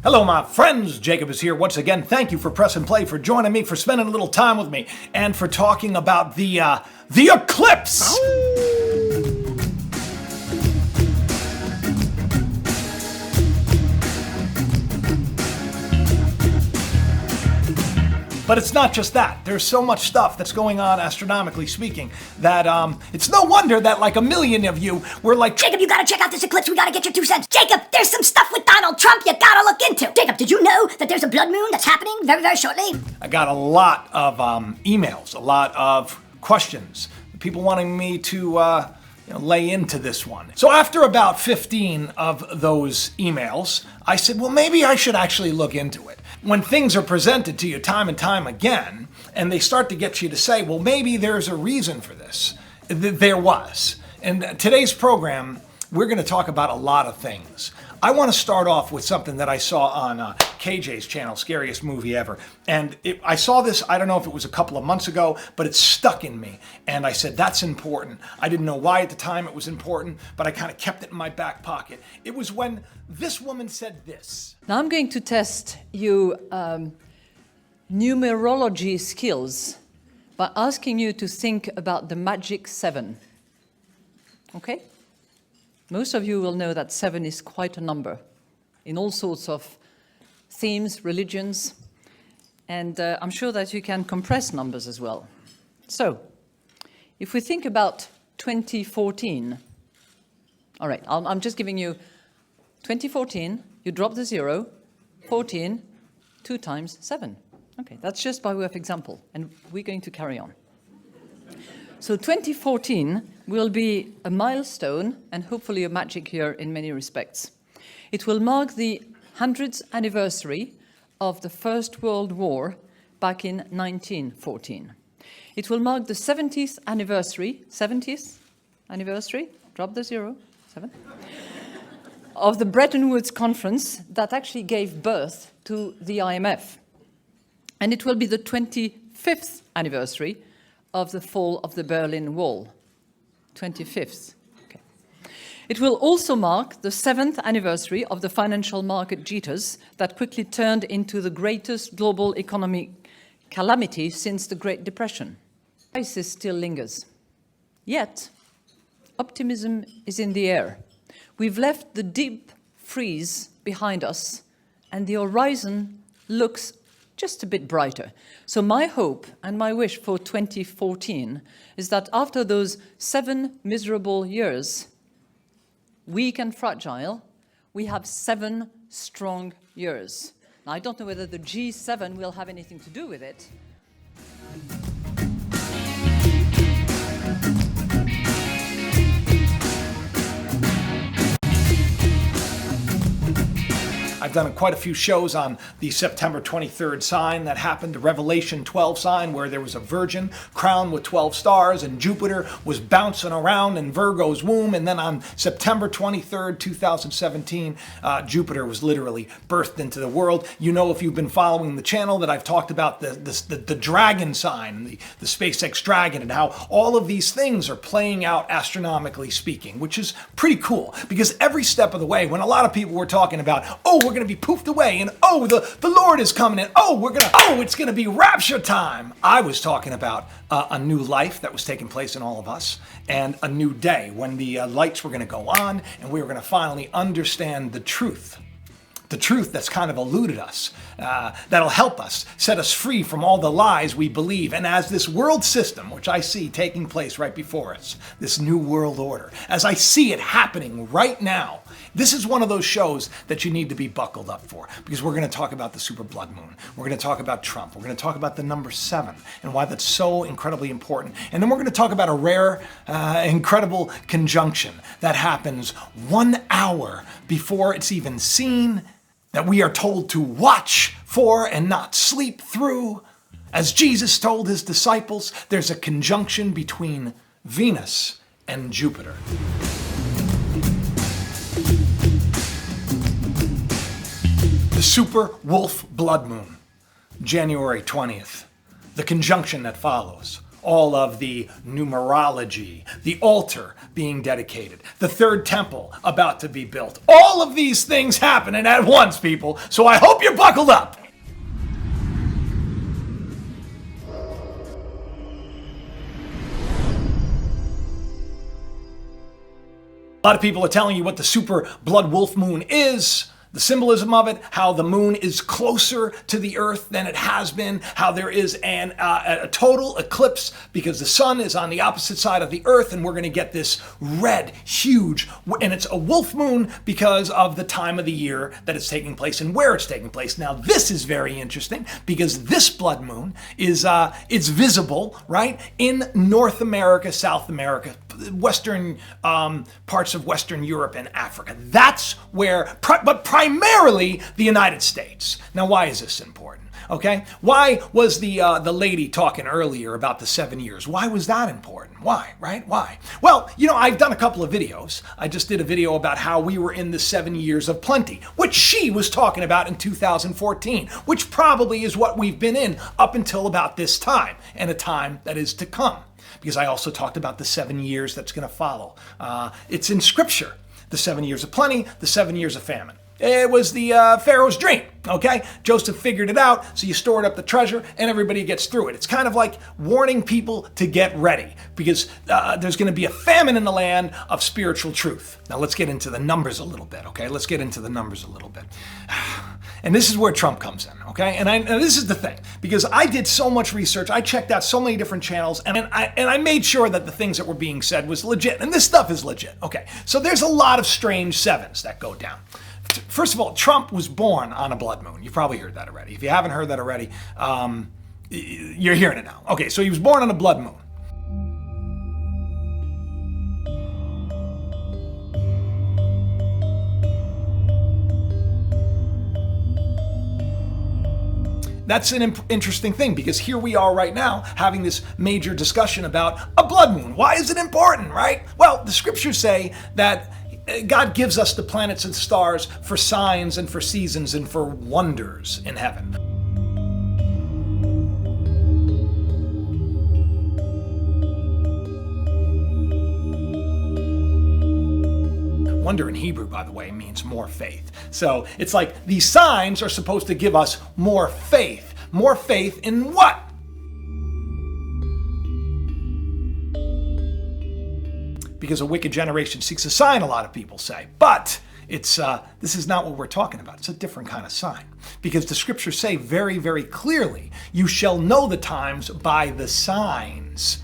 Hello, my friends. Jacob is here once again. Thank you for pressing play, for joining me, for spending a little time with me, and for talking about the eclipse. But it's not just that. There's so much stuff that's going on, astronomically speaking, that it's no wonder that like a million of you were like, Jacob, you gotta check out this eclipse. We gotta get your 2 cents. Jacob, there's some stuff with Donald Trump you gotta look into. Jacob, did you know that there's a blood moon that's happening very, very shortly? I got a lot of emails, a lot of questions, people wanting me to lay into this one. So after about 15 of those emails, I said, well, maybe I should actually look into it. When things are presented to you time and time again, and they start to get you to say, well, maybe there's a reason for this. There was. And today's program, we're going to talk about a lot of things. I want to start off with something that I saw on KJ's channel, Scariest Movie Ever. And I saw this, I don't know if it was a couple of months ago, but it stuck in me. And I said, that's important. I didn't know why at the time it was important, but I kind of kept it in my back pocket. It was when this woman said this. Now I'm going to test you numerology skills by asking you to think about the magic 7. Okay? Most of you will know that 7 is quite a number in all sorts of themes, religions, and I'm sure that you can compress numbers as well. So, if we think about 2014, all right, I'm just giving you 2014, you drop the 0, 14, 2 times 7. Okay, that's just by way of example, and we're going to carry on. So 2014 will be a milestone and hopefully a magic year in many respects. It will mark the 100th anniversary of the First World War back in 1914. It will mark the 70th anniversary, drop the 0, 7, of the Bretton Woods Conference that actually gave birth to the IMF. And it will be the 25th anniversary of the fall of the Berlin Wall, 25th. Okay. It will also mark the 7th anniversary of the financial market jitters that quickly turned into the greatest global economic calamity since the Great Depression. The crisis still lingers. Yet, optimism is in the air. We've left the deep freeze behind us, and the horizon looks just a bit brighter. So my hope and my wish for 2014 is that after those 7 miserable years, weak and fragile, we have 7 strong years. Now, I don't know whether the G7 will have anything to do with it. I've done quite a few shows on the September 23rd sign that happened, the Revelation 12 sign, where there was a virgin crowned with 12 stars and Jupiter was bouncing around in Virgo's womb. And then on September 23rd, 2017, Jupiter was literally birthed into the world. You know, if you've been following the channel, that I've talked about the dragon sign, the SpaceX Dragon, and how all of these things are playing out astronomically speaking, which is pretty cool, because every step of the way, when a lot of people were talking about, oh, we're going to be poofed away, and oh, the Lord is coming in, it's going to be rapture time. I was talking about a new life that was taking place in all of us, and a new day when the lights were going to go on, and we were going to finally understand the truth that's kind of eluded us, that'll help us, set us free from all the lies we believe. And as this world system, which I see taking place right before us, this new world order, as I see it happening right now, this is one of those shows that you need to be buckled up for, because we're going to talk about the super blood moon. We're going to talk about Trump. We're going to talk about the number 7 and why that's so incredibly important. And then we're going to talk about a rare, incredible conjunction that happens 1 hour before it's even seen, that we are told to watch for and not sleep through. As Jesus told his disciples, there's a conjunction between Venus and Jupiter. The super wolf blood moon, January 20th. The conjunction that follows, all of the numerology, the altar being dedicated, the third temple about to be built. All of these things happening at once, people. So I hope you're buckled up. A lot of people are telling you what the super blood wolf moon is, the symbolism of it, how the moon is closer to the earth than it has been, how there is a total eclipse because the sun is on the opposite side of the earth and we're going to get this red, huge, and it's a wolf moon because of the time of the year that it's taking place and where it's taking place. Now this is very interesting because this blood moon is it's visible, right, in North America, South America, western parts of Western Europe and Africa. That's where, but primarily the United States. Now, why is this important? Okay, why was the lady talking earlier about the 7 years? Why was that important? Why, right? Why? Well, you know, I've done a couple of videos. I just did a video about how we were in the 7 years of plenty, which she was talking about in 2014, which probably is what we've been in up until about this time and a time that is to come. Because I also talked about the 7 years that's going to follow. It's in Scripture. The 7 years of plenty, the 7 years of famine. It was the Pharaoh's dream, okay? Joseph figured it out, so you stored up the treasure and everybody gets through it. It's kind of like warning people to get ready because there's going to be a famine in the land of spiritual truth. Now let's get into the numbers a little bit, okay? Let's get into the numbers a little bit. And this is where Trump comes in, okay? And this is the thing, because I did so much research, I checked out so many different channels, and I made sure that the things that were being said was legit, and this stuff is legit, okay? So there's a lot of strange sevens that go down. First of all, Trump was born on a blood moon. You've probably heard that already. If you haven't heard that already, you're hearing it now. Okay, so he was born on a blood moon. That's an interesting thing because here we are right now having this major discussion about a blood moon. Why is it important, right? Well, the scriptures say that God gives us the planets and stars for signs and for seasons and for wonders in heaven. Wonder in Hebrew, by the way, means more faith. So it's like these signs are supposed to give us more faith. More faith in what? Because a wicked generation seeks a sign, a lot of people say. But it's this is not what we're talking about. It's a different kind of sign. Because the scriptures say very, very clearly, you shall know the times by the signs.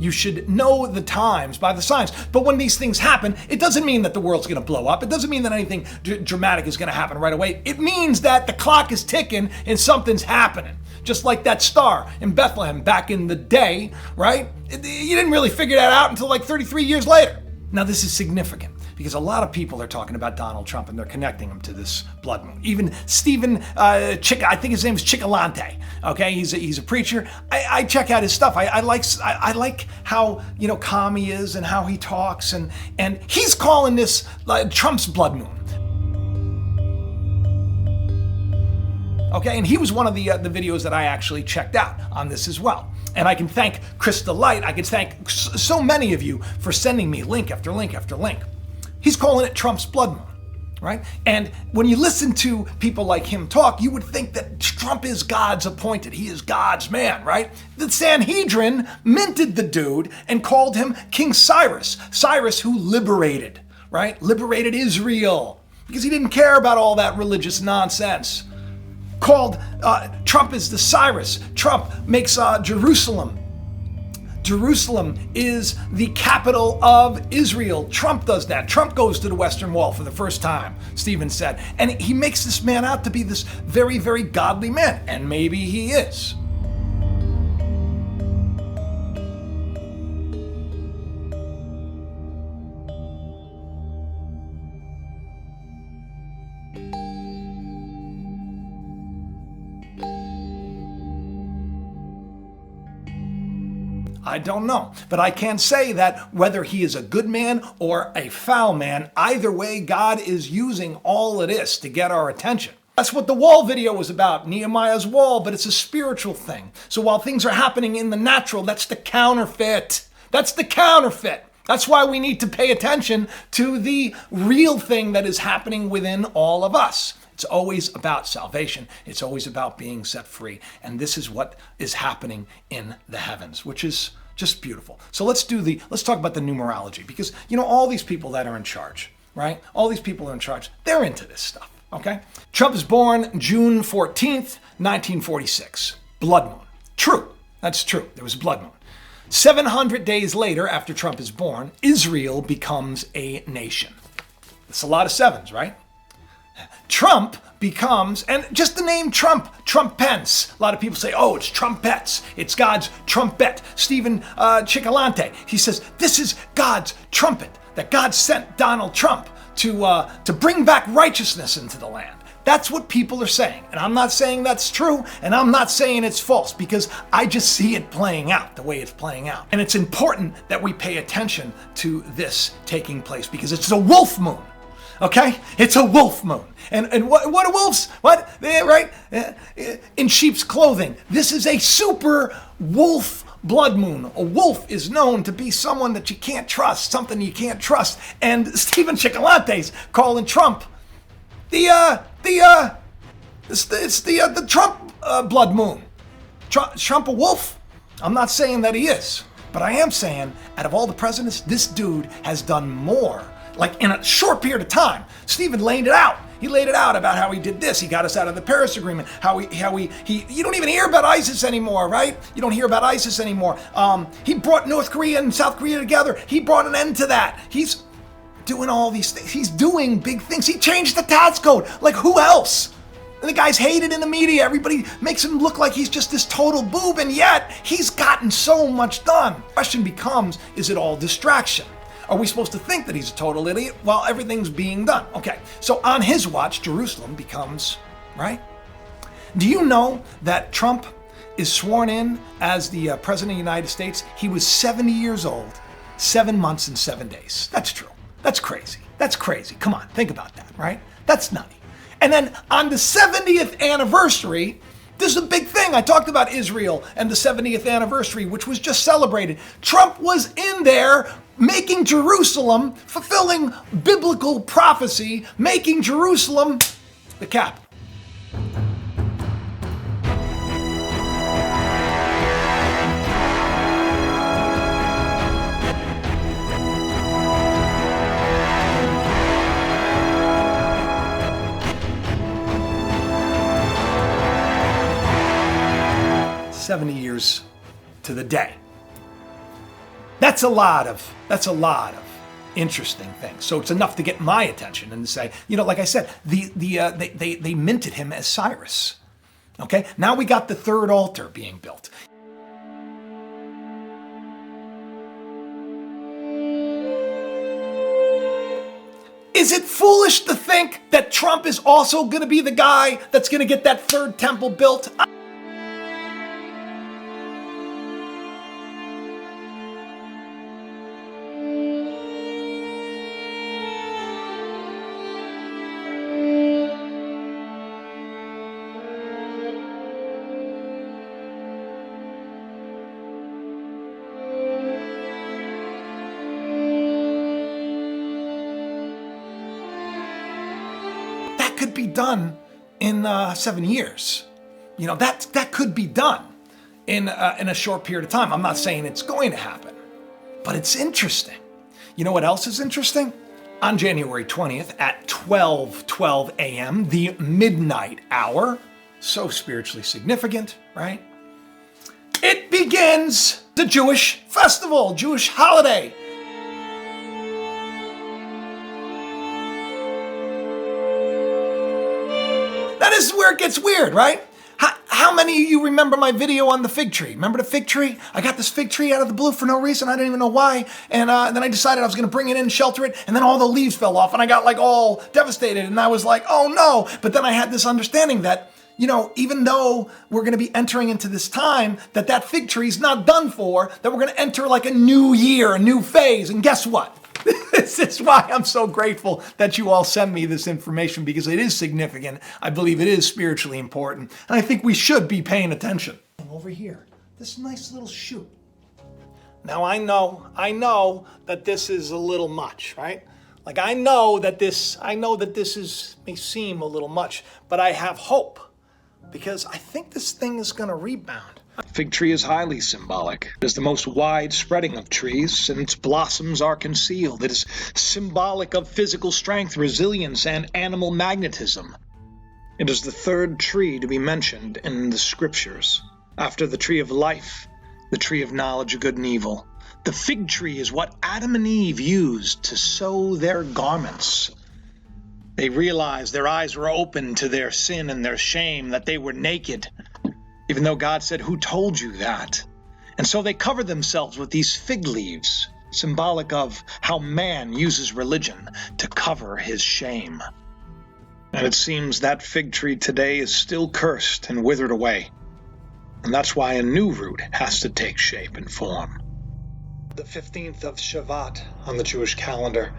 You should know the times by the signs. But when these things happen, it doesn't mean that the world's going to blow up. It doesn't mean that anything dramatic is going to happen right away. It means that the clock is ticking and something's happening. Just like that star in Bethlehem back in the day, right? You didn't really figure that out until like 33 years later. Now this is significant because a lot of people are talking about Donald Trump and they're connecting him to this blood moon. Even Stephen, I think his name is Cioccolanti. Okay, he's a preacher. I check out his stuff. I like how calm he is and how he talks and he's calling this Trump's blood moon. Okay, and he was one of the videos that I actually checked out on this as well. And I can thank Krista Light. I can thank so many of you for sending me link after link after link. He's calling it Trump's blood moon, right? And when you listen to people like him talk, you would think that Trump is God's appointed. He is God's man, right? The Sanhedrin minted the dude and called him King Cyrus. Cyrus who liberated, right? Liberated Israel because he didn't care about all that religious nonsense. Called Trump is the Cyrus. Trump makes Jerusalem. Jerusalem is the capital of Israel. Trump does that. Trump goes to the Western Wall for the first time, Stephen said. And he makes this man out to be this very, very godly man. And maybe he is. I don't know, but I can say that whether he is a good man or a foul man, either way, God is using all of this to get our attention. That's what the wall video was about, Nehemiah's wall, but it's a spiritual thing. So while things are happening in the natural, that's the counterfeit. That's the counterfeit. That's why we need to pay attention to the real thing that is happening within all of us. It's always about salvation. It's always about being set free. And this is what is happening in the heavens, which is just beautiful. So let's talk about the numerology, because all these people that are in charge, right? All these people are in charge. They're into this stuff. Okay? Trump is born June 14th, 1946. Blood moon. True. That's true. There was a blood moon. 700 days later, after Trump is born, Israel becomes a nation. That's a lot of sevens, right? Trump becomes, and just the name Trump, Trumpence. A lot of people say, oh, it's trumpets. It's God's trumpet. Stephen Cioccolanti, he says, this is God's trumpet, that God sent Donald Trump to bring back righteousness into the land. That's what people are saying. And I'm not saying that's true, and I'm not saying it's false, because I just see it playing out the way it's playing out. And it's important that we pay attention to this taking place, because it's a wolf moon. Okay? It's a wolf moon. And what are wolves? What? Right? In sheep's clothing. This is a super wolf blood moon. A wolf is known to be someone that you can't trust, something you can't trust. And Stephen Cioccolanti's calling Trump the Trump blood moon. Trump a wolf? I'm not saying that he is, but I am saying out of all the presidents, this dude has done more, like in a short period of time. Stephen laid it out. He laid it out about how he did this. He got us out of the Paris Agreement. You don't even hear about ISIS anymore, right? You don't hear about ISIS anymore. He brought North Korea and South Korea together. He brought an end to that. He's doing all these things. He's doing big things. He changed the tax code. Like, who else? And the guy's hated in the media. Everybody makes him look like he's just this total boob, and yet he's gotten so much done. The question becomes, is it all distraction? Are we supposed to think that he's a total idiot while everything's being done? Okay, so on his watch, Jerusalem becomes, right? Do you know that Trump is sworn in as the President of the United States? He was 70 years old, 7 months and 7 days. That's true. That's crazy. That's crazy. Come on, think about that, right? That's nutty. And then on the 70th anniversary, this is a big thing. I talked about Israel and the 70th anniversary, which was just celebrated. Trump was in there making Jerusalem, fulfilling biblical prophecy, making Jerusalem the capital. "70 years to the day." That's a lot of interesting things. So it's enough to get my attention and to say, like I said, they minted him as Cyrus. Okay, now we got the third altar being built. Is it foolish to think that Trump is also going to be the guy that's going to get that third temple built? Could be done in 7 years. That could be done in a short period of time. I'm not saying it's going to happen, but it's interesting. You know what else is interesting? On January 20th at 12:12 a.m., the midnight hour, so spiritually significant, right? It begins the Jewish festival, Jewish holiday. This is where it gets weird, right? How many of you remember my video on the fig tree? Remember the fig tree? I got this fig tree out of the blue for no reason. I didn't even know why. And then I decided I was going to bring it in and shelter it. And then all the leaves fell off and I got all devastated. And I was like, oh no. But then I had this understanding that, even though we're going to be entering into this time, that fig tree is not done for, that we're going to enter like a new year, a new phase. And guess what? This is why I'm so grateful that you all send me this information, because it is significant. I believe it is spiritually important. And I think we should be paying attention. Over here, this nice little shoot. Now I know that this is a little much, right? Like I know that this may seem a little much, but I have hope because I think this thing is going to rebound. Fig tree is highly symbolic. It is the most wide-spreading of trees, and its blossoms are concealed. It is symbolic of physical strength, resilience, and animal magnetism. It is the third tree to be mentioned in the scriptures, after the tree of life, the tree of knowledge of good and evil. The fig tree is what Adam and Eve used to sew their garments. They realized their eyes were open to their sin and their shame, that they were naked, even though God said, "Who told you that?" And so they covered themselves with these fig leaves, symbolic of how man uses religion to cover his shame. And it seems that fig tree today is still cursed and withered away. And that's why a new root has to take shape and form. The 15th of Shavat on the Jewish calendar,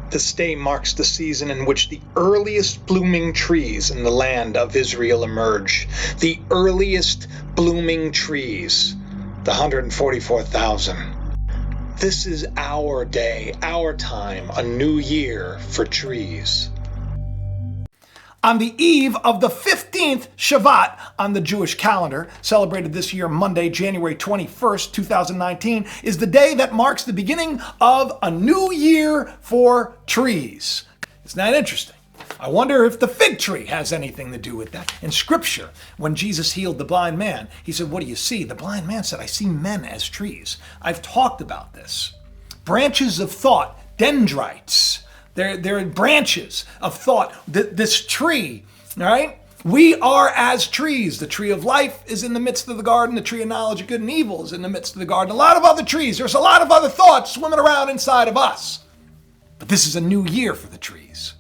this day marks the season in which the earliest blooming trees in the land of Israel emerge. The earliest blooming trees, the 144,000. This is our day, our time, a new year for trees. On the eve of the 15th Shavat on the Jewish calendar, celebrated this year Monday, January 21st, 2019, is the day that marks the beginning of a new year for trees. Isn't that interesting? I wonder if the fig tree has anything to do with that. In Scripture, when Jesus healed the blind man, he said, "What do you see?" The blind man said, "I see men as trees." I've talked about this. Branches of thought, dendrites. They're branches of thought. This tree, all right? We are as trees. The tree of life is in the midst of the garden. The tree of knowledge of good and evil is in the midst of the garden. A lot of other trees. There's a lot of other thoughts swimming around inside of us. But this is a new year for the trees.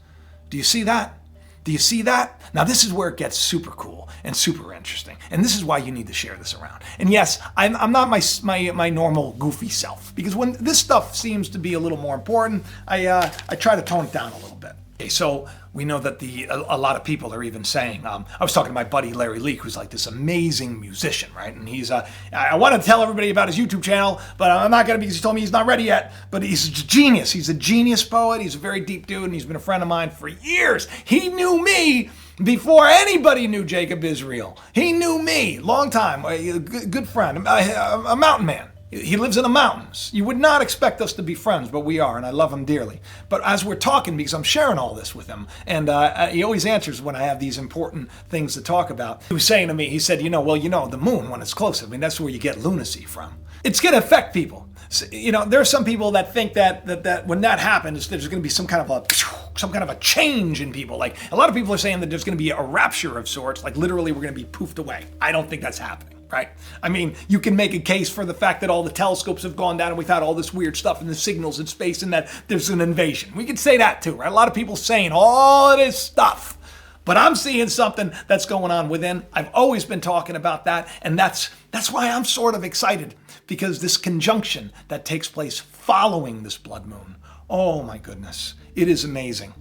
Do you see that? Do you see that? Now this is where it gets super cool and super interesting. And this is why you need to share this around. And yes, I'm not my normal goofy self, because when this stuff seems to be a little more important, I try to tone it down a little bit. Okay, so we know that a lot of people are even saying, I was talking to my buddy Larry Leak, who's like this amazing musician, right? And he's, I want to tell everybody about his YouTube channel, but I'm not going to, because he told me he's not ready yet. But he's a genius. He's a genius poet. He's a very deep dude, and he's been a friend of mine for years. He knew me before anybody knew Jacob Israel. He knew me, long time, a good friend, a mountain man. He lives in the mountains. You would not expect us to be friends, but we are, and I love him dearly. But as we're talking, because I'm sharing all this with him, and he always answers when I have these important things to talk about. He was saying to me, he said, the moon, when it's close, that's where you get lunacy from. It's going to affect people. So, there are some people that think that when that happens, there's going to be some kind of a change in people. Like a lot of people are saying that there's going to be a rapture of sorts, like literally we're going to be poofed away. I don't think that's happening. Right? I mean, you can make a case for the fact that all the telescopes have gone down and we've had all this weird stuff and the signals in space and that there's an invasion. We could say that too, right? A lot of people saying all of this stuff. But I'm seeing something that's going on within. I've always been talking about that, and that's why I'm sort of excited, because this conjunction that takes place following this blood moon, oh my goodness, it is amazing.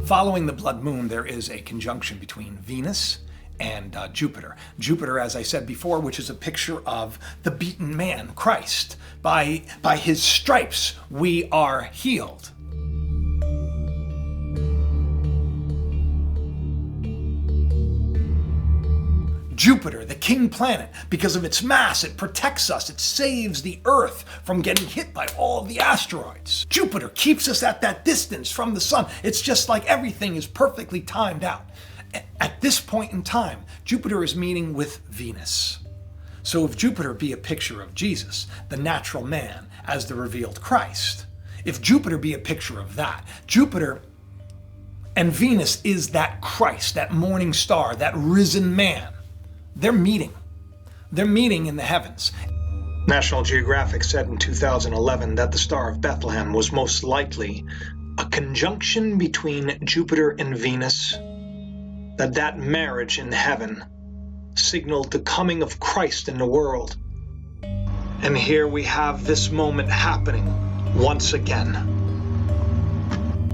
Following the blood moon, there is a conjunction between Venus and Jupiter. Jupiter, as I said before, which is a picture of the beaten man, Christ. By his stripes, we are healed. Jupiter, the king planet, because of its mass, it protects us. It saves the Earth from getting hit by all of the asteroids. Jupiter keeps us at that distance from the sun. It's just like everything is perfectly timed out. At this point in time, Jupiter is meeting with Venus. So if Jupiter be a picture of Jesus, the natural man, as the revealed Christ, if Jupiter be a picture of that, Jupiter and Venus is that Christ, that morning star, that risen man. They're meeting. They're meeting in the heavens. National Geographic said in 2011 that the Star of Bethlehem was most likely a conjunction between Jupiter and Venus, that marriage in heaven signaled the coming of Christ in the world. And here we have this moment happening once again.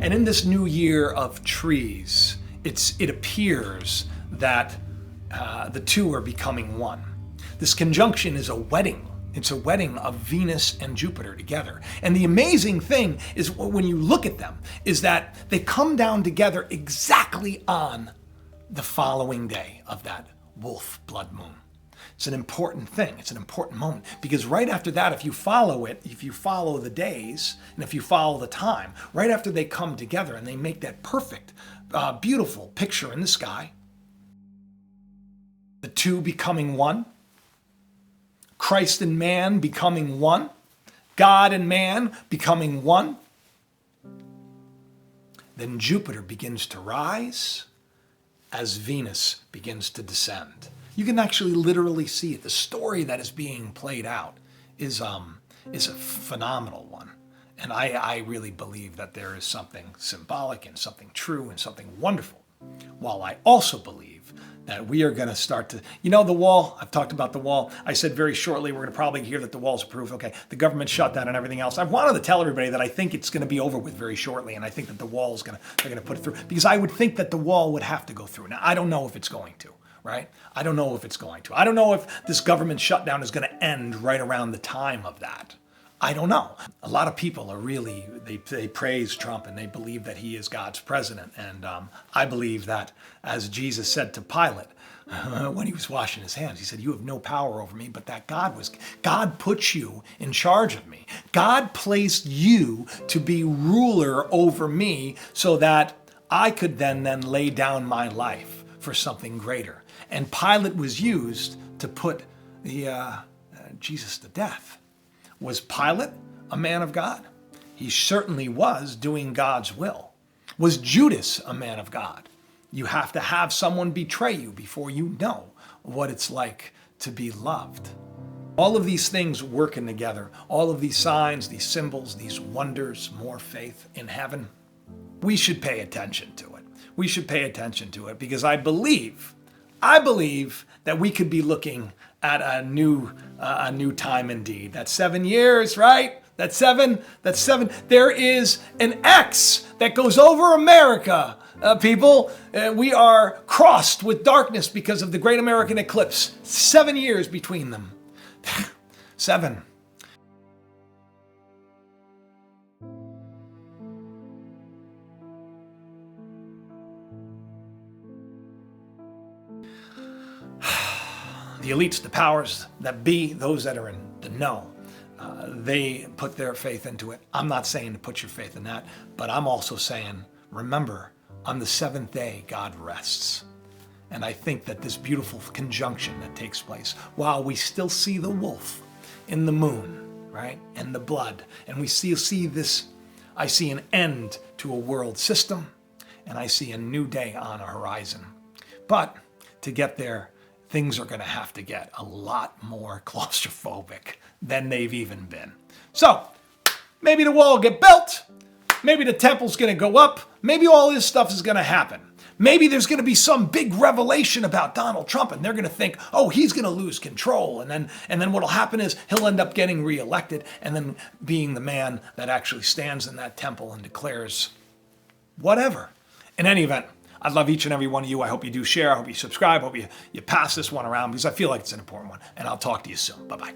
And in this new year of trees, it appears that the two are becoming one. This conjunction is a wedding. It's a wedding of Venus and Jupiter together. And the amazing thing is, when you look at them, is that they come down together exactly on the following day of that wolf blood moon. It's an important thing. It's an important moment, because right after that, if you follow it, if you follow the days, and if you follow the time, right after they come together and they make that perfect, beautiful picture in the sky, the two becoming one, Christ and man becoming one, God and man becoming one, then Jupiter begins to rise as Venus begins to descend. You can actually literally see it. The story that is being played out is a phenomenal one. And I really believe that there is something symbolic and something true and something wonderful. While I also believe that we are going to start to, the wall, I've talked about the wall. I said very shortly, we're going to probably hear that the wall's approved. Okay, the government shutdown and everything else. I've wanted to tell everybody that I think it's going to be over with very shortly, and I think that the wall they're going to put it through, because I would think that the wall would have to go through. Now, I don't know if it's going to. Right? I don't know if it's going to. I don't know if this government shutdown is going to end right around the time of that. I don't know. A lot of people are really, they praise Trump and they believe that he is God's president. And I believe that, as Jesus said to Pilate when he was washing his hands, he said, "You have no power over me, but that God put you in charge of me. God placed you to be ruler over me so that I could then lay down my life for something greater." And Pilate was used to put Jesus to death. Was Pilate a man of God? He certainly was doing God's will. Was Judas a man of God? You have to have someone betray you before you know what it's like to be loved. All of these things working together, all of these signs, these symbols, these wonders, more faith in heaven, we should pay attention to it. We should pay attention to it, because I believe that we could be looking at a new time indeed. That's 7 years, right? That's seven. There is an X that goes over America, people. We are crossed with darkness because of the Great American Eclipse. 7 years between them. 7. The elites, the powers that be, those that are in the know, they put their faith into it. I'm not saying to put your faith in that, but I'm also saying, remember, on the seventh day, God rests. And I think that this beautiful conjunction that takes place, while we still see the wolf in the moon, right, and the blood, and we see this, I see an end to a world system, and I see a new day on a horizon. But to get there, things are going to have to get a lot more claustrophobic than they've even been. So maybe the wall will get built. Maybe the temple's going to go up. Maybe all this stuff is going to happen. Maybe there's going to be some big revelation about Donald Trump, and they're going to think, oh, he's going to lose control. And then what'll happen is he'll end up getting reelected and then being the man that actually stands in that temple and declares whatever. In any event, I love each and every one of you. I hope you do share. I hope you subscribe. I hope you pass this one around, because I feel like it's an important one. And I'll talk to you soon. Bye-bye.